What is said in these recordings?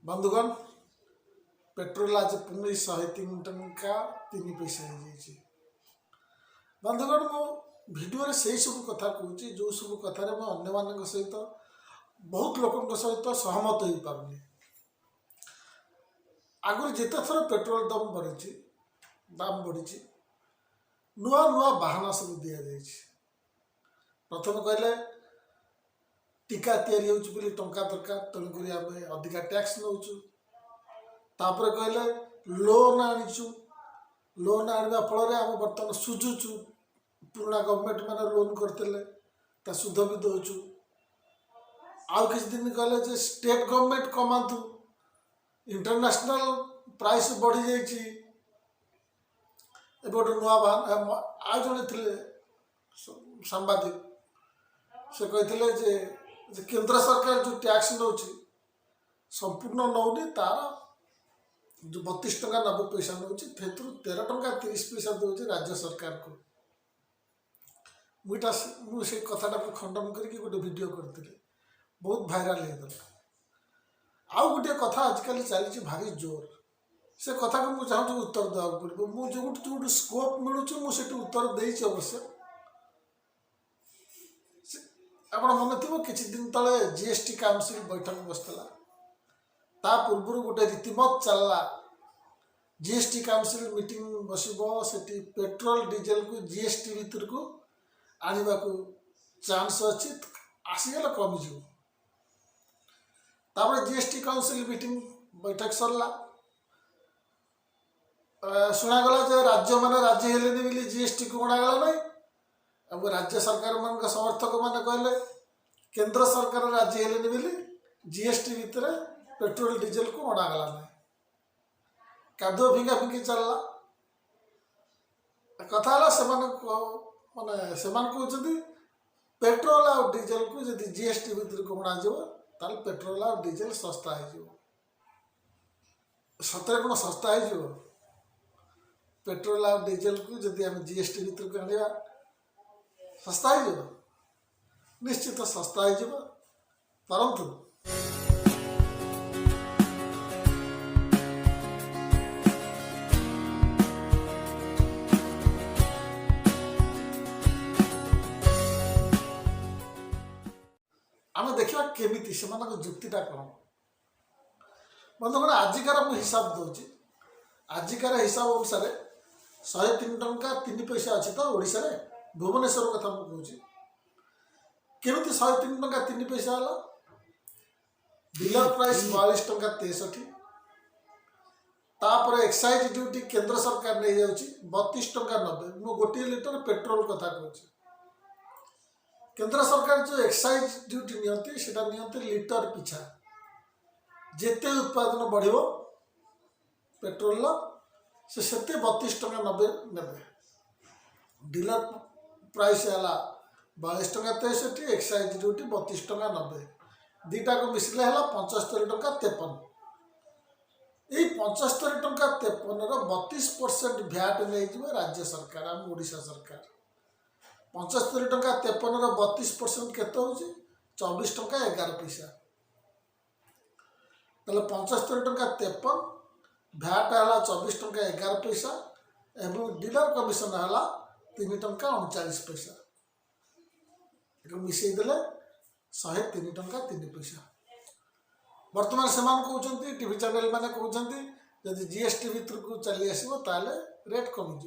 बंधुगण पेट्रोल आज पुणी 103 टंका 3 पैसा हो जाइए। बंधुगण मो भिडियो से सब कथा कहूँ जो सब कथार मैं सहित बहुत लोक सहित सहमत हो पारे। आगुरी जिते थर पेट्रोल दाम बढ़ी नुआ नुआ बाहाना सब दि जाए। प्रथम कहले टीका तैयारी टंका दरकार तेणुक आम अधिका टैक्स नौचु। तापर कहले लोन आनीचु लोन आने फल आम बर्तमान सुझुचु पुराना गवर्नमेंट मैंने लोन करते सुध भी दौचु। आउ किछ दिन कहले जे स्टेट गवर्नमेंट कमातु इंटरनेशनल प्राइस बढ़ी जाइए। गोटे नुआ आ जड़े थे सांबादिक से कहते जे केंद्र सरकार जो टैक्स नौ संपूर्ण नौनी तार जो 32 टंका 90 पैसा नौ 13 टंका 30 पैसा दौर राज्य सरकार को। मुझे कथाटा को खंडन करके गोटे वीडियो करती बहुत भाइराल होगा। आउ गोटे कथा आजिकल चली भारी जोर से कथा को मुझे चाहूँ उत्तर देवा पड़ो। मुझे स्कोप मिलूँ मुझे उत्तर दे अवश्य। आप मन थी किसी दिन तले जीएसटी काउंसिल बैठक बसला ता पूर्व गोटे रीतिमत चलला जीएसटी काउंसिल मीटिंग बसटी पेट्रोल डीजेल को जीएसटी भितर को आने को चांस अच्छी आसीगला कमिज। जीएसटी काउंसिल मीटिंग बैठक सरला शुणागला जे राज्य मैंने राजी हेलेनि बोली जीएसटी को गणागला ना। अब राज्य सरकार मान समर्थक मैंने कहले केंद्र सरकार राजी हेलेनि बोली जीएसटी भितर पेट्रोल डीजेल को गणागला ना। कादुआ फिंगा फिंगी चलला कथा माने से कहते पेट्रोल और डीजेल को जब जीएसटी भितर को गणा ताल पेट्रोल और डीजेल सस्ता हो सतरे कौन सस्ता हो पेट्रोल और डीजेल को जब आम जीएसटी भितर को आने सस्ता हो निश्चित सस्ता हो परंतु आम देखा केमी से जुक्तिटा कौन। बंधुगण आजिकार मुझे हिसाब दूसरी आजिकार हिसाब अनुसार 103 टंका 3 पैसा अच्छी तो ओडिशा रे भुवनेश्वर कथा मुझे केमी 103 टंका 3 पैसा है। डीलर प्राइस 42 टंका 63 तापर एक्साइज ड्यूटी केंद्र सरकार नहीं जाऊँगी 32 टंका 90। मु गोटे लिटर पेट्रोल कथा कहूँ केंद्र सरकार जो एक्साइज ड्यूटी नियंती लिटर पिछा जिते उत्पादन बढ़ो पेट्रोल से 32 टंका 90 ने। डीलर प्राइस है 42 टंका 63 एक्साइज ड्यूटी 32 टंका 90 दीटा को मिसले है 75 टंका 53। यही 75 टंका 53 32% भैट नहीं राज्य सरकार आम ओडिशा सरकार 75 टंका 53 32% केते हो 24 टंका 11 पैसा। ताले 75 टंका 53 भैट है 24 टंका 11 पैसा एवं डीलर कमिशन है 3 टंका 39 पैसा। मिसई देले 103 टंका 3 पैसा। वर्तमान से कहते टीवी चैनल मैंने कहते जब जीएसटी भितर को चली आसो ताले रेट कमिज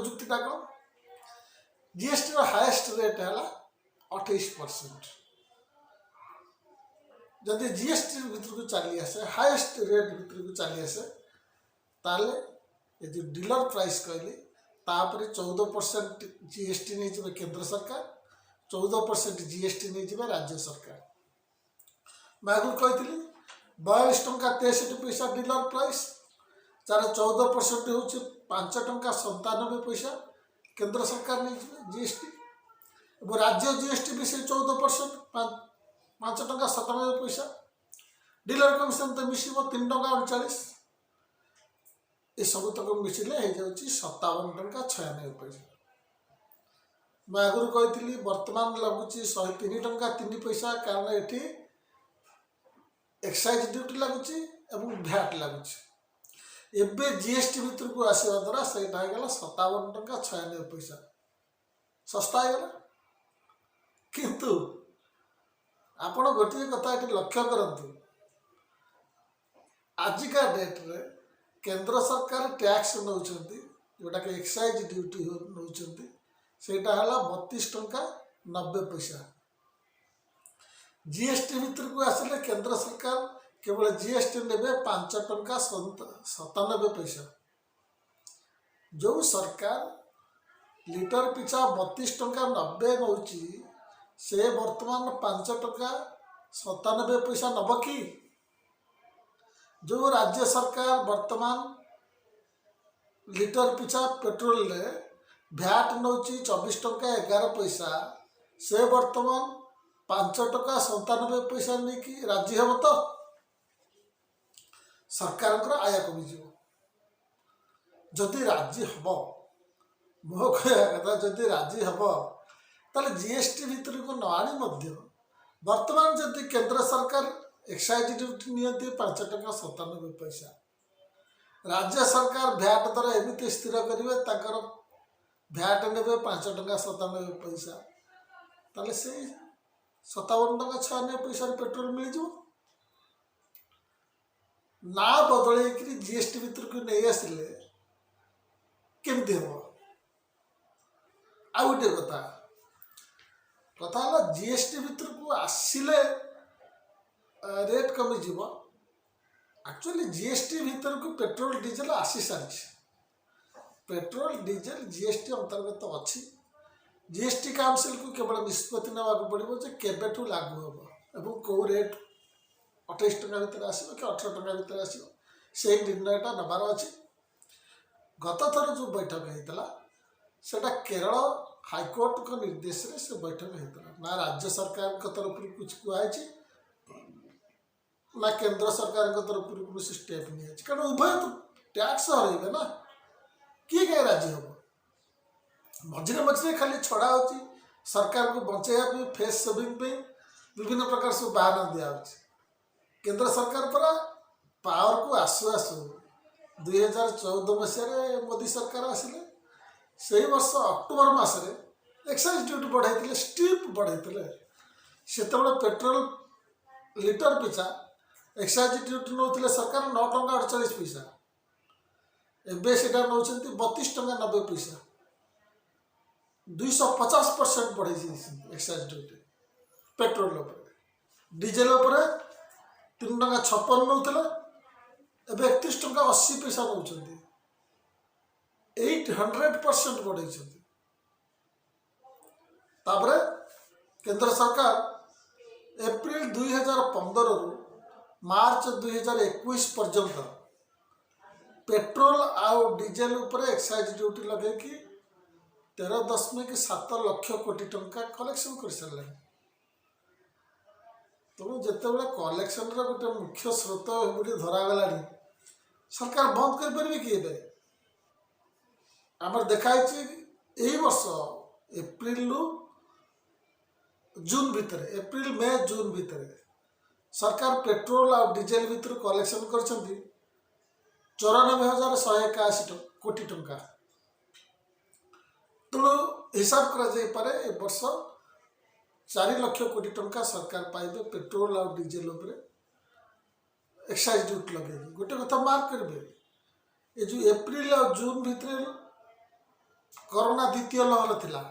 जुक्तिटा कौन जीएसटी रो हाईएस्ट रेट है 28%। जदि जीएसटी भितर को चली आसे हाईएस्ट रेट भितर को चली आसे ताले ये जो डीलर प्राइस कहली तापर 14% जीएसटी नहीं जाए केंद्र सरकार 14% जीएसटी नहीं जाए राज्य सरकार। मैं आगे कही 42 टंका 63 पैसा डीलर प्राइस तार 14% हूँ 5 टंका 97 पैसा केंद्र सरकार नहीं जीएसटी और राज्य जीएसटी भी से 14% 5 टंका 97 पैसा। डीलर कमिशन तो मिस 3 टंका 39 ये सब तक मिसिले हो 57 टंका 96 पैसा। मैं आगुरी कही बर्तमान लगुच 103 टंका 3 पैसा कारण ये एक्साइज ड्यूटी लगुच एवं भैट लगुच एबे जीएसटी भितर को आसवा द्वारा से 57 टंका 96 पैसा सस्ता होगा किंतु आपण गोटे कथा ये लक्ष्य करंतु आजिका डेट रे केंद्र सरकार टैक्स नौचंती जोटा कि एक्साइज ड्यूटी नौचंती सेटा हला 32 टंका 90 पैसा जीएसटी भितर को आसिले केंद्र सरकार केवल जीएसटी नेबे 5 टंका 97 पैसा जो सरकार लिटर पिछा 32 टंका 90 नौची से वर्तमान 5 टंका 97 पैसा नब कि जो राज्य सरकार वर्तमान लिटर पिछा पेट्रोल रे भैट नौची 24 टंका 11 पैसा से वर्तमान 5 टंका 97 पैसा नहीं कि राजी हम तो सरकार आय कमिज जदि राजी हम मो कह कथा जदि राजी हम ताले जीएसटी भितर को न आनी वर्तमान जदि केंद्र सरकार एक्साइज ड्यूटी नियंती 5 टंका 97 पैसा राज्य सरकार भैट दर एमती स्थिर करेंगे ताकर भैट ने 5 टंका 97 पैसा ताले से 57 टंका 96 पैसा पेट्रोल मिल जाओ ना बदल जीएसटी भितर को नहीं आसिले केमती हम आ गोटे कथा कथा है जीएसटी भितर को आसिले रेट कमिज एक्चुअली जीएसटी भितर को पेट्रोल डीजेल आसी सारी पेट्रोल डीजेल जीएसटी अंतर्गत अच्छी जीएसटी काउंसिल को केवल निष्पत्ति नेवा पड़ो जे केबेठू लागू हम और कौ रेट 28 टंका भितर आसो कि 18 टंका भितर आसो से निर्णयटा नबार अच्छी गत थर जो बैठक होता सेटा केरल हाईकोर्ट को निर्देश से बैठक होता ना राज्य सरकार तरफ कुछ कहुई ना केंद्र सरकार तरफ कौन स्टेप नहीं कारण उभय तो टैक्स हर ना किए कहीं राजी हम मझे मझे खाली छड़ा हो सरकार को बचाई फेस सेविंग विभिन्न प्रकार सब बहाना दिया केंद्र सरकार पर पावर को आसु आसु 2014 मसीह मोदी सरकार आसिले से वर्ष अक्टोबर मसरे एक्साइज ड्यूटी बढ़ाई स्टीप बढ़ाई से पेट्रोल लिटर पिछा एक्साइज ड्यूटी नौले सरकार 9 टंका 48 पैसा एबे से नौ 32 टंका 90 पैसा 250% बढ़े एक्साइज ड्यूटी पेट्रोल डीजेल 3 टंका 56 नौले एबे 31 टंका 80 पैसा नौ 800% बढ़े केंद्र सरकार एप्रिल 2015 रु मार्च 2021 पर्यंत पेट्रोल आउ डीजेल उपर एक्साइज ड्यूटी लगे कि 13.7 लाख कोटी टंका कलेक्शन कर सारे तेणु जिते कलेक्शन गोटे मुख्य स्रोत बोली धरागला सरकार बंद कर कि आमर देखाई यही वर्ष एप्रिल जून भितर एप्रिल मे जून भितर सरकार पेट्रोल और डीजेल भितर कलेक्शन कर 94,181 कोटी टंका तेणु हिसाब कर वर्ष 4 लाख कोटी टंका सरकार पाइबे पेट्रोल और डीजेल एक्साइज ड्यूटी लगे गोटे कथा मार्क करेंगे ये जो एप्रिल और जून भितर कोरोना द्वितीय लहर थिला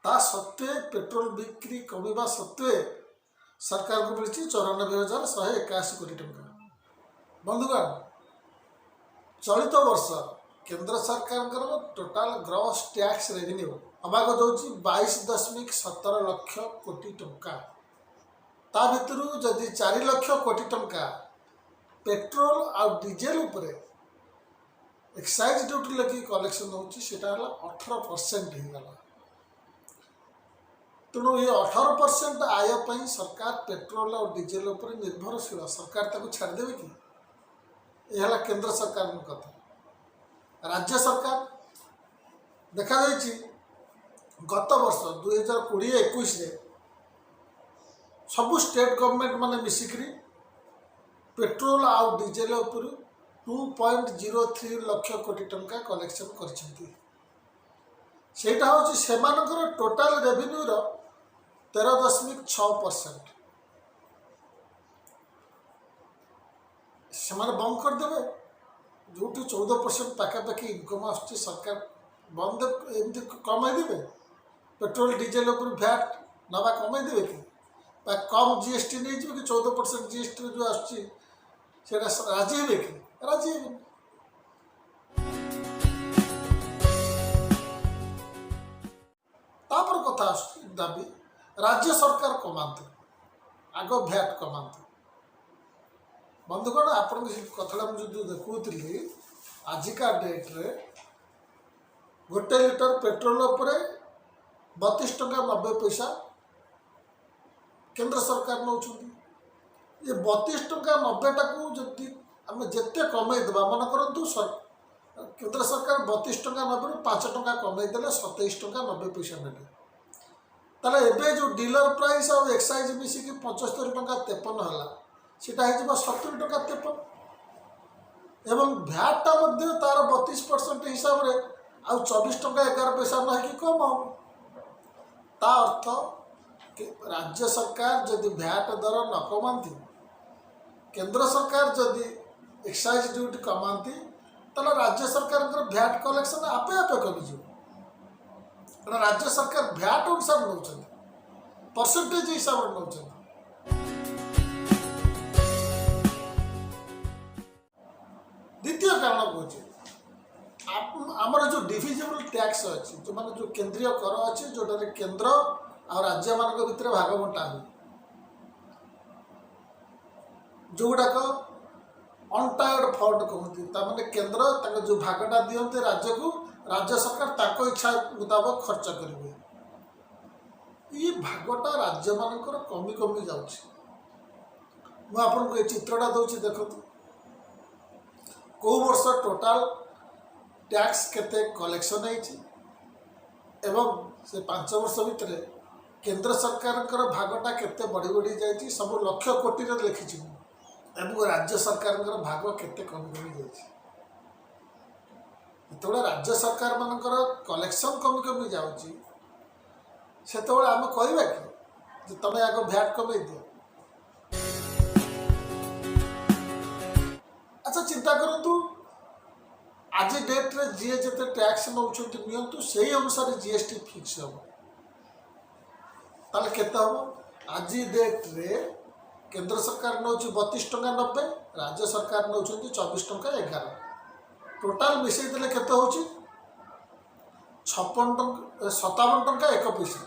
ता सत्वे पेट्रोल बिक्री कमिबा सत्वे सरकार को मिली 94,181 कोटी टंका बंधुगण चलित वर्ष केंद्र सरकार टोटाल ग्रॉस टैक्स रेवेन्यू अभाग दौर 22.17 लाख कोटी टंका ता भितर जदि 4 लाख कोटी टंका पेट्रोल और डीजेल उपरे एक्साइज ड्यूटी लगे कलेक्शन होता 18% होगा तेणु ये 18% आय पर सरकार पेट्रोल और डीजेल उपर निर्भरशील सरकार ताको छाड़देवे कि यह है केंद्र सरकार कथा राज्य सरकार देखा गत वर्ष 2020-21 सबू स्टेट गवर्नमेंट माने मिसिक्री पेट्रोल आउ डीजेल उपर 2.03 लक्ष कोटी टंका कलेक्शन करछंती। सेटा हूँ सेमानकर टोटाल रेवेन्यूर 13.6%। से बंद करदे जो 14% पाखापाखि इनकम आसुच्छी सरकार बंद एमती कमईदे। पेट्रोल डीजेल उपर भैट नवा कमईदे कि कम जीएसटी नहीं कि 14% जीएसटी जो आसुच्छी राजी हे कि राजी हे। तापर कथा दाबी राज्य सरकार कमातु आग भैट कमातु। बंधुगण आप कथा मुझे जो देखुली आजिका डेट्रे गोटे लिटर पेट्रोल उपर 32 टंका 90 पैसा केंद्र सरकार नौ। ये 32 टंका 90 टाकू जदि आम जिते कमईदेवा मन करूँ केंद्र सरकार 32 टंका 90 5 टंका कमईदेले 27 टंका 90 पैसा ने ताले एबे जो डीलर प्राइस और एक्साइज मिसिकी 75 टंका 53 है सीटा हो 70 टंका 53 एवं भैटा तार 32% हिसाब से आउ 24 टंका 11 पैसा न कि कम हो। ता अर्थ राज्य सरकार जदि भैट दर न कमाती केंद्र सरकार जदि एक्साइज ड्यूटी कमाती ताले राज्य सरकार भैट कलेक्शन आपे आपे कमिज। राज्य सरकार भैट अनुसार नौ परसेंटेज हिसाब से नौ। द्वितीय कारण कौन आमर जो डिविजिबल टैक्स अच्छी जो माने जो केंद्रीय कर अच्छी जोटा केंद्र और राज्य मान भितर भाग बंटा हुए जो गुड़ाक अनटायर्ड फंड कहते केंद्र जो भागटा दिखते राज्य को राज्य सरकार इच्छा मुताबक खर्च करेंगे। ये भागटा राज्य मानकर कमी कमी जाऊँ चित्रटा दूसरी देखो को वर्ष टोटाल टैक्स केते कलेक्शन एवं से 5 वर्ष भितर केंद्र सरकार भागटा केते बढ़ी बढ़ी जाइए सब लक्ष कोटी लिखी एवं राज्य सरकार भाग केते कमी कमी जाइए। जो राज्य सरकार मानकर कलेक्शन कमी कमी जाऊँगी से आम कहवा कि तुम आग भैट कमे दियो। अच्छा चिंता करूँ आज डेट्रे जी जिते टैक्स नौ से अनुसार जीएसटी फिक्स हम ताले केते हम आज डेट्रे केंद्र सरकार नौ 32 टंका 90 राज्य सरकार नौ 24 टंका 11 टोटाल मिसई देले केते होची 56 टंका 57 टंका 1 पैसा।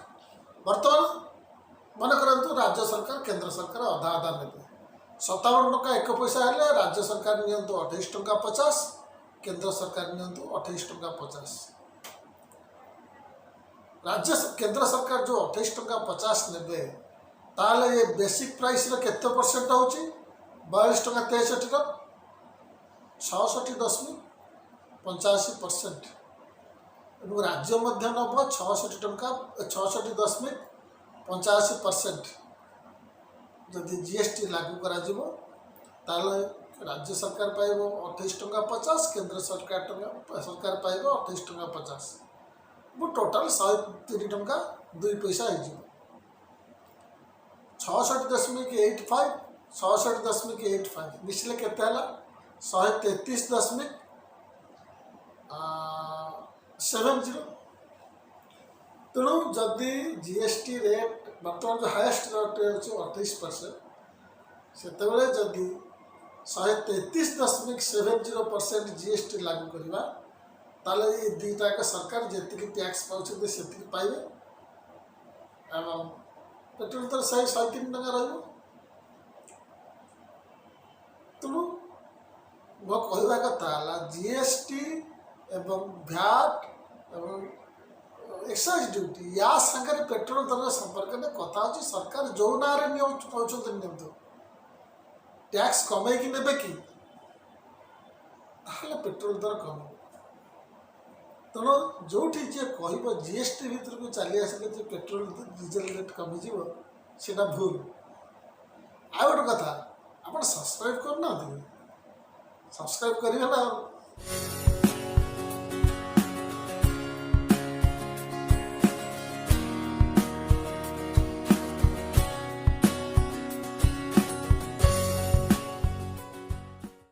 बर्तमान मन करंतु राज्य सरकार केंद्र सरकार अधा अधा ने 57 टंका 1 पैसा हेले राज्य सरकार नियंतु 28 टंका 50 केंद्र सरकार नियंतु 28 टंका 50। राज्य केंद्र सरकार जो 28 टंका 50 ने ताले ये बेसिक प्राइस रे केते परसेंट होची 42 टंका 63 66.85% एवं राज्य मध्य नब 66 टंका 66.85% जदि जीएसटी लागू करा जिवो ताले राज्य सरकार पाइब 28 टंका 50 केंद्र सरकार पाइब 28 टंका 50 वो टोटाल 130 टंका 2 पैसा हो 66.85 66.85 मिसले केते हला 133.70। तेणु जदि जीएसटी रेट बर्तमान जो हाएस्ट रेट अच्छे 28% से जदि 133.70% जीएसटी लागू करवा ताले ये दुईटा सरकार जी टैक्स पाँच से पाइबे एवं पेट्रोल तो 103 टंका रहा। तेणु मो कहवा कथा जीएसटी एवं भैट एवं एक्साइज ड्यूटी या सागर पेट्रोल दर संपर्क में कथा अच्छी सरकार जो ना नियंतु टैक्स कमे कि ने कि पेट्रोल दर कम। तेणु जो जी कह जीएसटी भितर को चली आसिले पेट्रोल डीजेल रेट कमिज से भूल। आ गोटे कथा ଆପଣ ସବସ୍କ୍ରାଇବ୍ କରୁନାହାନ୍ତି, ସବସ୍କ୍ରାଇବ୍ କରିବେ ନା।